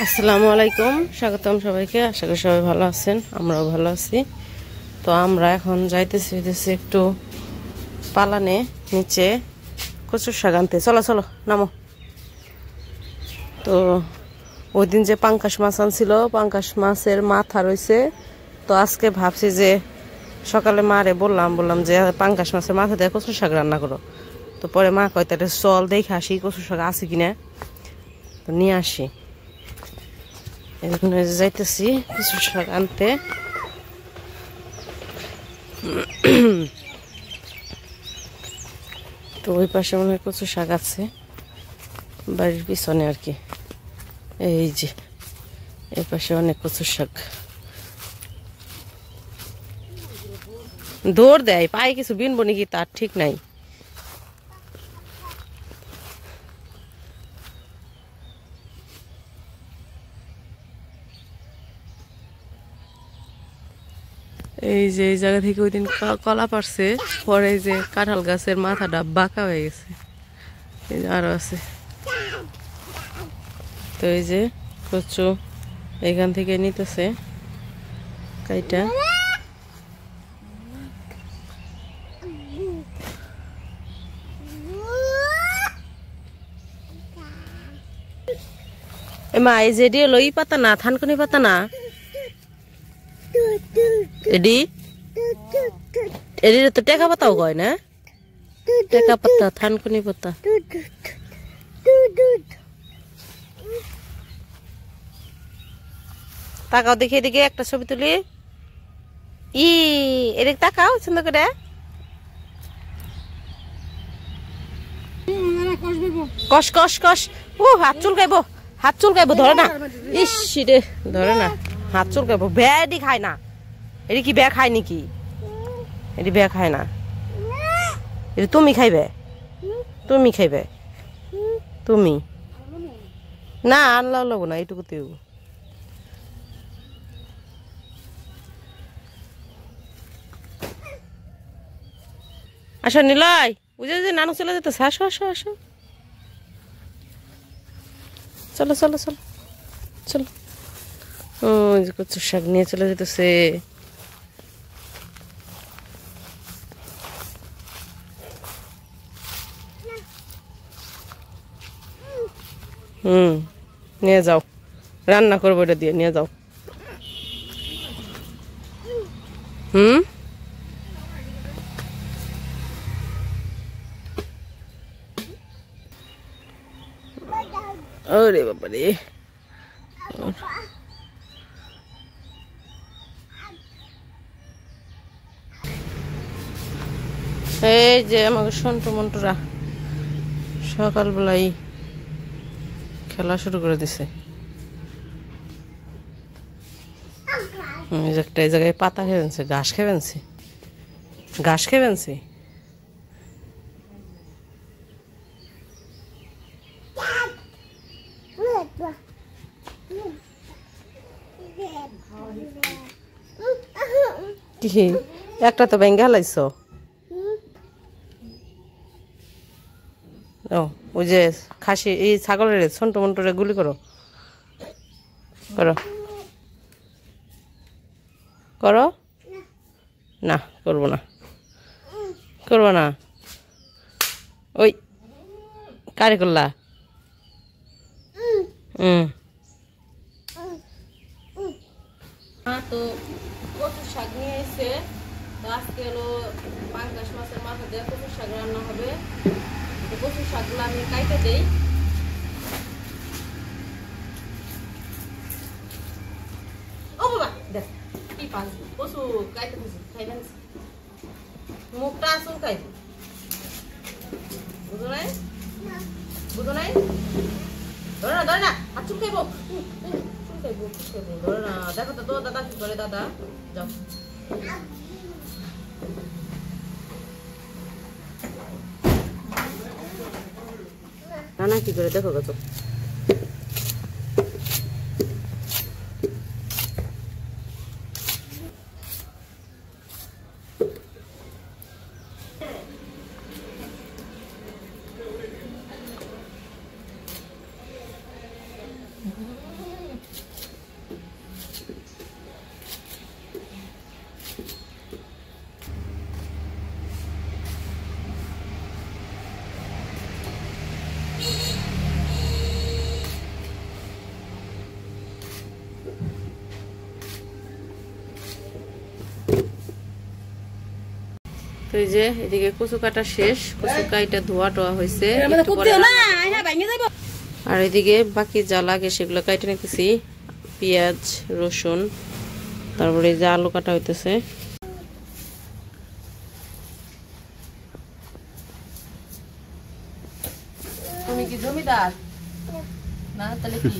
আসসালামু আলাইকুম, স্বাগতম সবাইকে। আশা করি সবাই ভালো আছেন, আমরাও ভালো আছি। তো আমরা এখন যাইতেছি একটু পালানে নিচে কচুর শাক আনতে। চলো চলো নামো। তো ওই দিন যে পাঙ্কাশ মাছ আনছিল, পাঙ্কাশ মাছের মাথা রয়েছে। তো আজকে ভাবছি যে সকালে মারে বললাম যে পাঙ্কাশ মাছের মাথা দিয়ে কচুর শাক রান্না করো। তো পরে মা কয় তাহলে চল দেখে আসি কচুর শাক আছে কিনা, তো নিয়ে আসি। এখন যাইতেছি কচুর শাক আনতে। তো ওই পাশে মনে হয় কচুর শাক আছে, বাড়ির পিছনে আর কি। এই যে এই পাশে অনেক কচুর শাক। দৌড় দেয়, পায়ে কিছু বিনবো নাকি তার ঠিক নাই। এই যে এই জায়গা থেকে ওই দিন কলা পারছে, পরে এই যে কাঁঠাল গাছের মাথাটা বাঁকা হয়ে গেছে, এই যে আরো আছে। তো এই যে কচু এখান থেকে নিতেছে কাইটা। মা এই যে এডি হলো ই পাতা না, থানকুনি পাতা না, এডি এডি তো টেকা পাতাও কয় না, টেকা পাতা থানকুনি পাতা। তাকাও দেখি এদিকে, একটা ছবি তুলি। এদিকে তাকাও সুন্দর করে। কষ কষ কষ। ও হাত চুলকাইবো, হাত চুলকাইবো, ধরে না। ইস রে, ধরে না, হাত চুলকাইবো। ব্যাডি খায় না, এটি কি ব্যাগ খায় নাকি? এটি ব্যাগ খায় না, এটি তুমি খাইবে, তুমি খাইবে, তুমি না আনলাও লব না, এইটুকু তুই। আসো নিলয়, বুঝে যে নানু চলে যেতেছে। আসো আসো আসো, চলো চলো চলো চলো। ও কচুর শাক নিয়ে চলে যেতেছে। নিয়ে যাও, রান্না করবো এটা দিয়ে, নিয়ে যাও। ওরে বাবা রে, এই যে আমাকে সন্টু মন্টুরা সকালবেলাই খেলা শুরু করে দিছে। একটা এই জায়গায় পাতা খেয়ে ঘাস খেয়ে ঘাস খেয়ে। কি একটা তো ব্যাঙ্গে হালাইছ। ও ওই যে খাসি এই ছাগলের ছোট মন্টরে গুলি করো, করো করো। না করবো না, করবো না। ওই কারে করলা? তো কচুর শাক নিয়ে এসে, তো আজকে হলো পাঙ্কাশ মাছের মাথা দিয়ে কচুর শাক রান্না হবে। তো কচুর শাকগুলো আমি কাইটে দেই। ও বাবা দেখ কি পাঁচ কচু কাইতে খাইবেন, মুখটা আসুন খাই, বুঝো নাই, বুঝো নাই। ধরে না ধরে না, হাত চুল খাইবো, ধরে না। দেখো তো দাদা কি করে, দাদা যাও। রান্না কি করে দেখো কত। তো এই যে এদিকে কচু কাটা শেষ, কচু কাইটা ধোয়া টোয়া হয়েছে, আর এদিকে বাকি যা লাগে সেগুলো কাইটে নিতেছি, পেঁয়াজ রসুন, তারপরে এই যে আলু কাটা হইতেছে। তুমি কি জমিদার না? তাহলে কি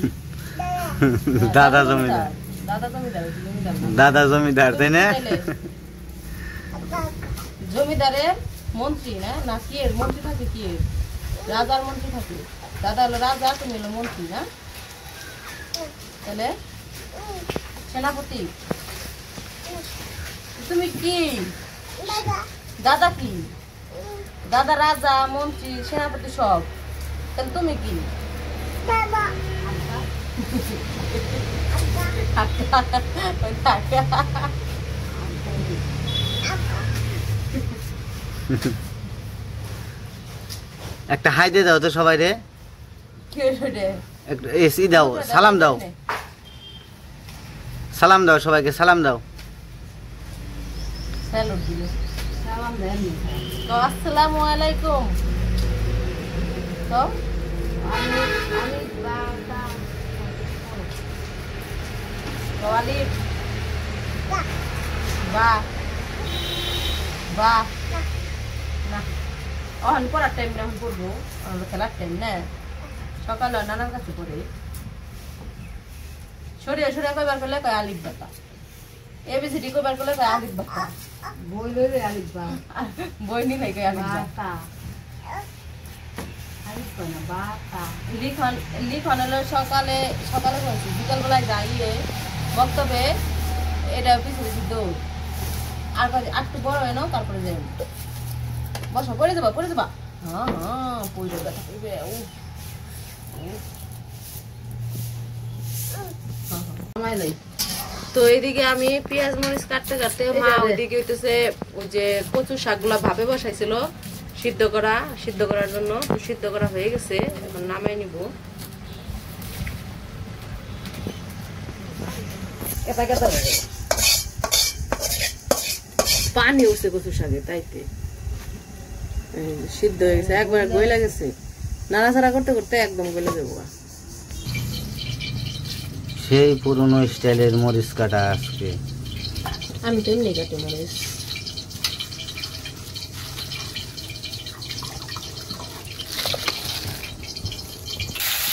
দাদা জমিদার? দাদা জমিদার, দাদা জমিদার তাই না? জমিদারের মন্ত্রী না? না কি এর মন্ত্রী থাকে? কি এর রাজার মন্ত্রী থাকে? দাদা হলো রাজা, তুমি হলো মন্ত্রী না? তাহলে সেনাপতি। তুমি কি দাদা? কি দাদা রাজা মন্ত্রী সেনাপতি সব, তাহলে তুমি কি? একটা হাই দিয়ে দাও তো সবাই রে, একটু এসি দাও, সালাম দাও, সালাম দাও সবাইকে, সালাম দাও। আসসালামু আলাইকুম। পড়ার টাইম না, পড়বো খেলার টাইম না, সকালে নানার কাছে পড়ে সরিয়ে সরিয়ে কয়বার করলে কয় আলিফ বাতা, এবিসিডি কয়বার করলে কয় আলিফ বাতা, বই লইলে আলিফ বা, বই নি নাই কয় আলিফ বাতা, লিখন লিখন হলো সকালে সকালে বলছি, বিকালবেলায় যাইয়ে বক্তব্যে এটা পিছু পিছু দৌড়, আর একটু বড় হয় না তারপরে যাই বসো, পড়ে যাবা পড়ে যাবা। হ্যাঁ হ্যাঁ পড়ে ব্যথা করবে। তো এইদিকে আমি পেঁয়াজ মরিচ কাটতে কাটতে, মা ওইদিকে হইতেছে ওই যে কচু শাকগুলা ভাপে বসাইছিল সিদ্ধ করার জন্য, সিদ্ধ করা হয়ে গেছে, এখন নামাই নিব। পানি উঠছে কচু শাকে, তাইতে সিদ্ধ হয়ে গেছে, একবার গইলা গেছে, নাড়াচাড়া করতে করতে একদম গলে যাবো। সেই পুরনো স্টাইলের মরিচ কাটা আজকে। আমি তো এমনি কাটি মরিচ।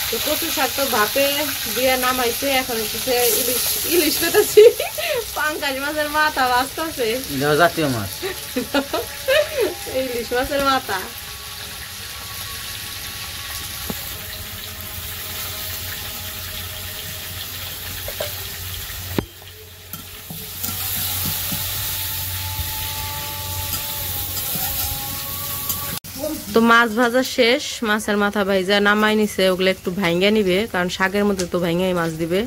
তো কচু শাক তো ভাপে দিয়ে নামাইছে, এখন হচ্ছে ইলিশ ইলিশ পেতেছি, পাঙ্কাশ মাছের মাথা বাঁচতেছে, জাতীয় মাছ ইলিশ মাছের মাথা। তো মাছ ভাজা শেষ, মাছের মাথা ভাইজা নামাই নিছে, ওগুলো একটু ভাঙ্গা নিবে, কারণ শাকের মধ্যে তো ভাঙ্গাই মাছ দিবে।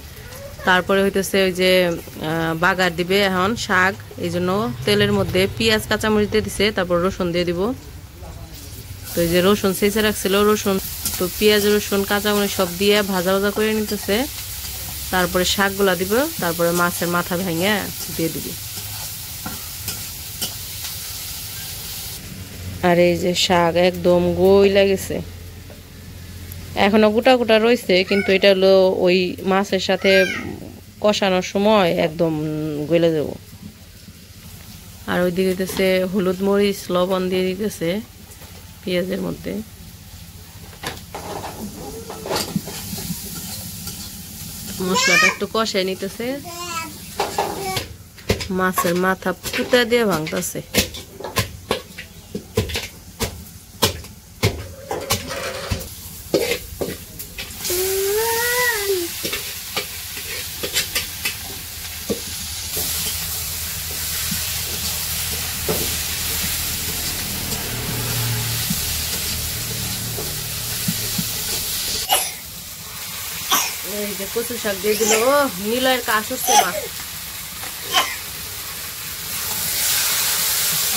তারপরে হইতেছে ওই যে বাগার দিবে এখন শাক, এই জন্য তেলের মধ্যে পেঁয়াজ কাঁচামরিচ দিয়ে দিছে, তারপর রসুন দিয়ে দিব। তো এই যে রসুন ছেঁচে রাখছিল, রসুন তো পেঁয়াজ রসুন কাঁচামরিচ সব দিয়ে ভাজা ভাজা করে নিতেছে, তারপরে শাকগুলা দিব, তারপরে মাছের মাথা ভাঙ্গা দিয়ে দিবি। আর এই যে শাক একদম গইলা গেছে, এখনো গোটা গোটা রয়েছে, কিন্তু এটা হলো ওই মাছের সাথে কষানোর সময় একদম গইলা যাব। আর ওইদিকে দিতেছে হলুদ মরিচ লবণ দিয়ে দিতেছে পেঁয়াজের মধ্যে। মশলাটা একটু কষাই নিতেছে, মাছের মাথা পুঁতা দিয়ে ভাঙতেছে। এই যে কচু শাক দিয়ে দিল, ও নিলয়ের কাশ হচ্ছে মা।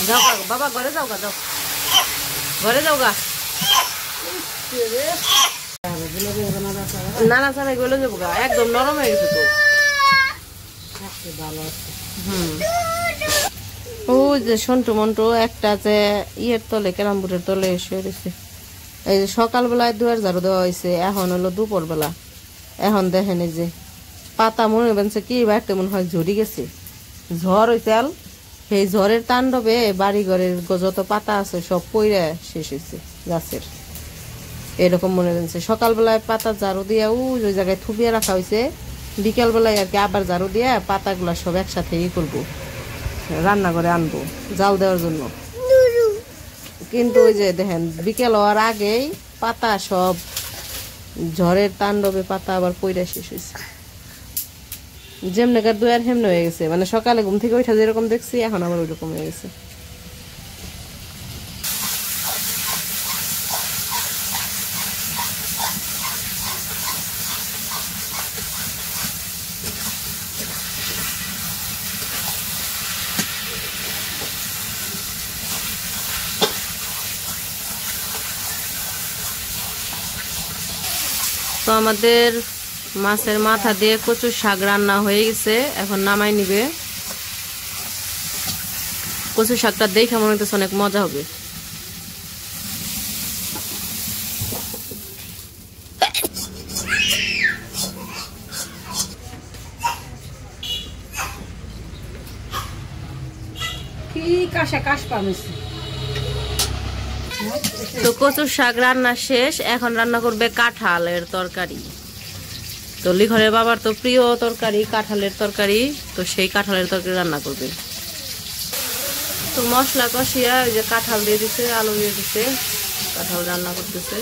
যাও বাবা ঘরে যাও গা, যাও ঘরে যাও গা, নানা ছাড়াই গলে যাবো গা, একদম নরম হয়ে গেছে তো। ভালো আছে। ও যে সন্টু মন্টু একটা যে ইয়ের তলে ক্যারাম বোর্ডের তলে এসে রয়েছে। এই যে সকালবেলায় দুয়ার ঝাড়ু দেওয়া হয়েছে, এখন হলো দুপুর বেলা। এখন দেখেন এই যে পাতা মনে বেনছে কি বাড়তে মনে হয় ঝরি গেছে, ঝড় হয়েছে। আল সেই ঝড়ের তাণ্ডবে বাড়ি ঘরের যত পাতা আছে সব পইরা শেষ হয়েছে গাছের, এরকম মনে হচ্ছে। সকালবেলায় পাতা ঝাড়ু দিয়া ওই জায়গায় থুবিয়ে রাখা হয়েছে, বিকেল বেলায় আর কি আবার ঝাড়ু দিয়া পাতাগুলা সব একসাথে করবো, রান্নাঘরে আনবো জাল দেওয়ার জন্য। কিন্তু ওই যে দেখেন বিকেল হওয়ার আগেই পাতা সব ঝড়ের তাণ্ডবে পাতা আবার পইরা শেষ হয়েছে। যেমনেকার দুয়ার হেমনে হয়ে গেছে, মানে সকালে ঘুম থেকে ওইটা যেরকম দেখছি এখন আবার ওইরকম হয়ে গেছে। তো আমাদের মাছের মাথা দিয়ে কচুর শাক রান্না হয়ে গেছে, এখন নামাই নিবে। কচুর শাকটা দেখে মনে হচ্ছে অনেক মজা হবে। তো কচুর শাক রান্না শেষ, এখন রান্না করবে কাঁঠালের তরকারি। তো লিখনের বাবার তো প্রিয় তরকারি কাঁঠালের তরকারি, তো সেই কাঁঠালের তরকারি রান্না করবে। তো মশলা কষিয়া ওই যে কাঁঠাল দিয়ে দিছে, আলু দিয়ে দিছে, কাঁঠাল রান্না করতেছে।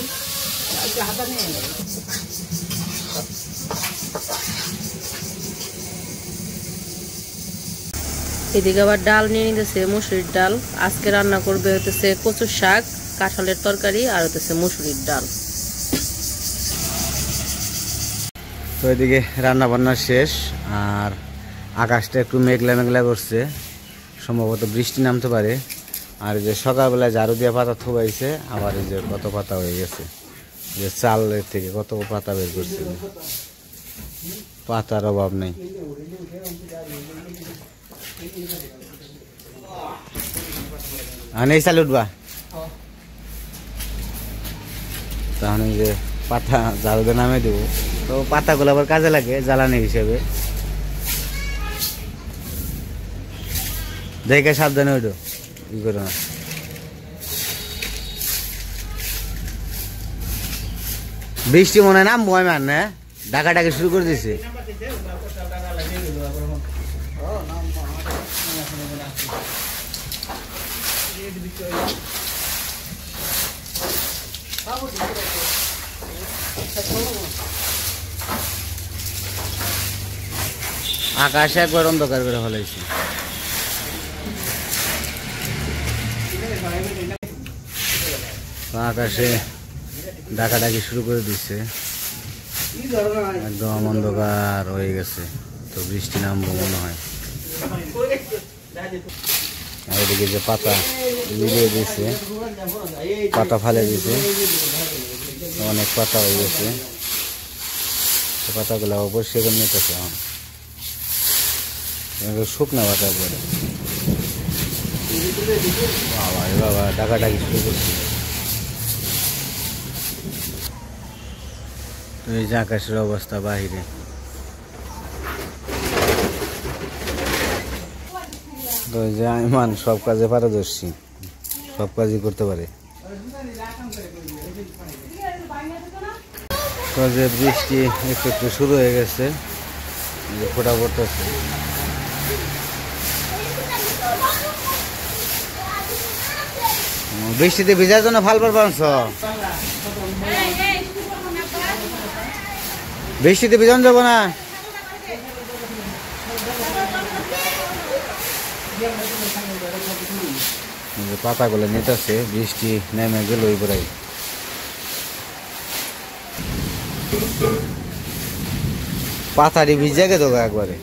এদিকে আবার ডাল নিয়ে নিতেছে, মুসুরির ডাল। আজকে রান্না করবে হতেছে কচুর শাক, কাঁঠালের তরকারি আর হতেছে মুসুরির ডাল। তো এদিকে রান্না বান্না শেষ, আর আকাশটা একটু মেঘলা মেঘলা করছে, সম্ভবত বৃষ্টি নামতে পারে। আর যে সকালবেলায় ঝাড়ু দিয়ে পাতা থুবাইছে, আবার এই যে কত পাতা হয়ে গেছে, যে চালের থেকে কত পাতা বের করছে, পাতার অভাব নেই। এই চাল উঠবা, তাহলে যে পাতা ঝাড়ু দিয়ে নামে দেবো। তো পাতাগুলো আবার কাজে লাগে জ্বালানি হিসেবে, দেখে সাবধানে ওইটো ই করো না। বৃষ্টি মনে হয় নামবো, আমি আর না ডাকাডাকি শুরু করে দিছে। আকাশে একবার অন্ধকার করে ফেলাইছে। আকাশে ডাকাডাকি শুরু করে দিচ্ছে, একদম অন্ধকার হয়ে গেছে। তো বৃষ্টি নামবো মনে হয়। আর এদিকে যে পাতা লিয়ে দিয়েছে, পাতা ফালে দিয়েছে, অনেক পাতা হয়ে গেছে। পাতাগুলো অবশ্যই করে নিতেছে, শুকনা পাতা একবারে। বাবা বাবা ডাকাডাকি শুরু করছে। তো এই যে আকাশের অবস্থা বাহিরে, তো এই যে আইমান সব কাজে পারদর্শী, সব কাজই করতে পারে। তো যে বৃষ্টি একটু একটু শুরু হয়ে গেছে, ফোঁটা পড়তেছে। বৃষ্টিতে ভিজার জন্য ফালবার বানছ, বৃষ্টিতে ভিজান যাবো না। পাতাগুলো নিতেছে, বৃষ্টি নেমে গেল ওই পড়াই। পাতাটি ভিজে গেছে একবারে।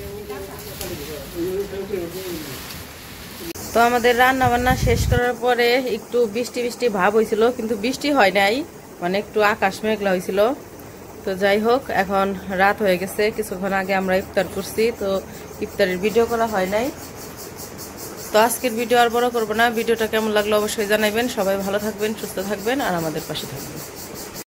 তো আমাদের রান্না বান্না শেষ করার পরে একটু বৃষ্টি বৃষ্টি ভাব হয়েছিল, কিন্তু বৃষ্টি হয় নাই, মানে একটু আকাশ মেঘলা হয়েছিল। তো যাই হোক, এখন রাত হয়ে গেছে, কিছুক্ষণ আগে আমরা ইফতার করছি, তো ইফতারের ভিডিও করা হয় নাই। তো আজকের ভিডিও আর বড় করবো না, ভিডিওটা কেমন লাগলো অবশ্যই জানাবেন। সবাই ভালো থাকবেন, সুস্থ থাকবেন আর আমাদের পাশে থাকবেন।